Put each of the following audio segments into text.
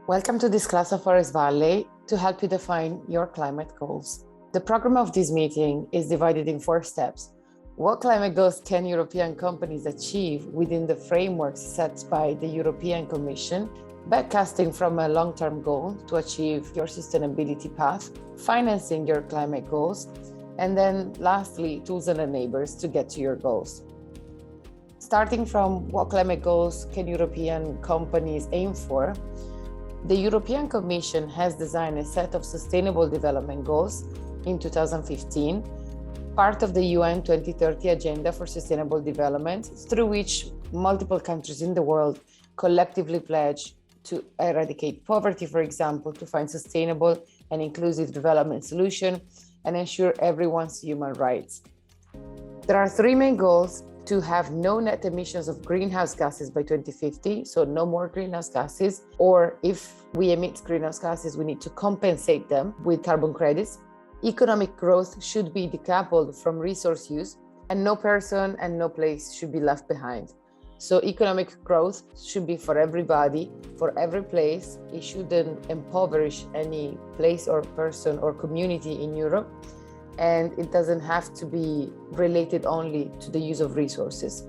Welcome to this class of Forest Valley to help you define your climate goals. The program of this meeting is divided in 4 steps. What climate goals can European companies achieve within the frameworks set by the European Commission? Backcasting from a long-term goal to achieve your sustainability path, financing your climate goals, and then lastly, tools and enablers to get to your goals. Starting from what climate goals can European companies aim for? The European Commission has designed a set of sustainable development goals in 2015, part of the UN 2030 Agenda for Sustainable Development, through which multiple countries in the world collectively pledge to eradicate poverty, for example, to find sustainable and inclusive development solutions, and ensure everyone's human rights. There are 3 main goals: to have no net emissions of greenhouse gases by 2050, so no more greenhouse gases, or if we emit greenhouse gases, we need to compensate them with carbon credits. Economic growth should be decoupled from resource use, and no person and no place should be left behind. So economic growth should be for everybody, for every place. It shouldn't impoverish any place or person or community in Europe. And it doesn't have to be related only to the use of resources.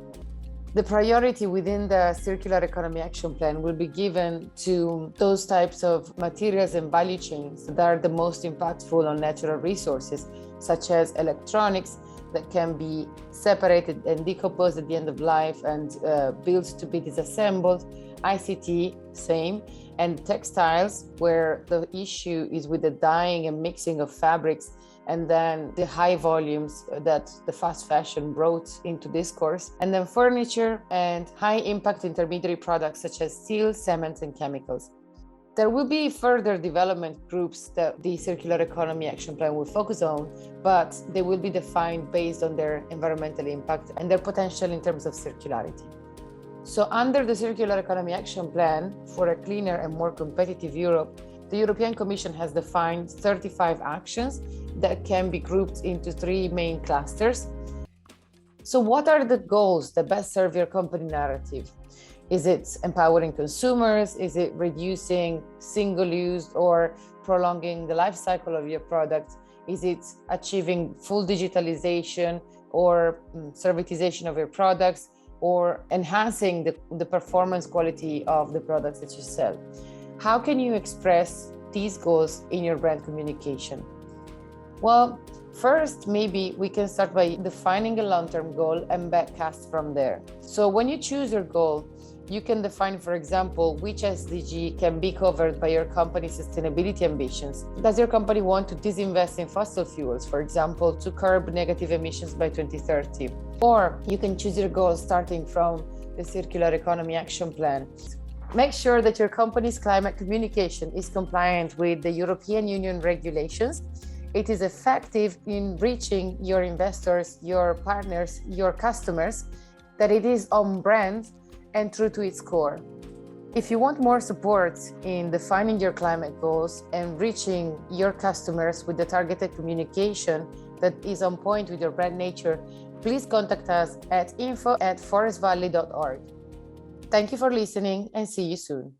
The priority within the Circular Economy Action Plan will be given to those types of materials and value chains that are the most impactful on natural resources, such as electronics that can be separated and decomposed at the end of life and built to be disassembled, ICT, same, and textiles, where the issue is with the dyeing and mixing of fabrics, and then the high volumes that the fast fashion brought into discourse, and then furniture and high impact intermediary products such as steel, cements, and chemicals. There will be further development groups that the Circular Economy Action Plan will focus on, but they will be defined based on their environmental impact and their potential in terms of circularity. So under the Circular Economy Action Plan for a cleaner and more competitive Europe, the European Commission has defined 35 actions that can be grouped into 3 main clusters. So what are the goals that best serve your company narrative? Is it empowering consumers? Is it reducing single-use or prolonging the life cycle of your product? Is it achieving full digitalization or servitization of your products, or enhancing the performance quality of the products that you sell? How can you express these goals in your brand communication? Well, first, maybe we can start by defining a long-term goal and backcast from there. So when you choose your goal, you can define, for example, which SDG can be covered by your company's sustainability ambitions. Does your company want to disinvest in fossil fuels, for example, to curb negative emissions by 2030? Or you can choose your goal starting from the Circular Economy Action Plan. Make sure that your company's climate communication is compliant with the European Union regulations. It is effective in reaching your investors, your partners, your customers, that it is on brand and true to its core. If you want more support in defining your climate goals and reaching your customers with the targeted communication that is on point with your brand nature, please contact us at info@forestvalley.org. Thank you for listening and see you soon.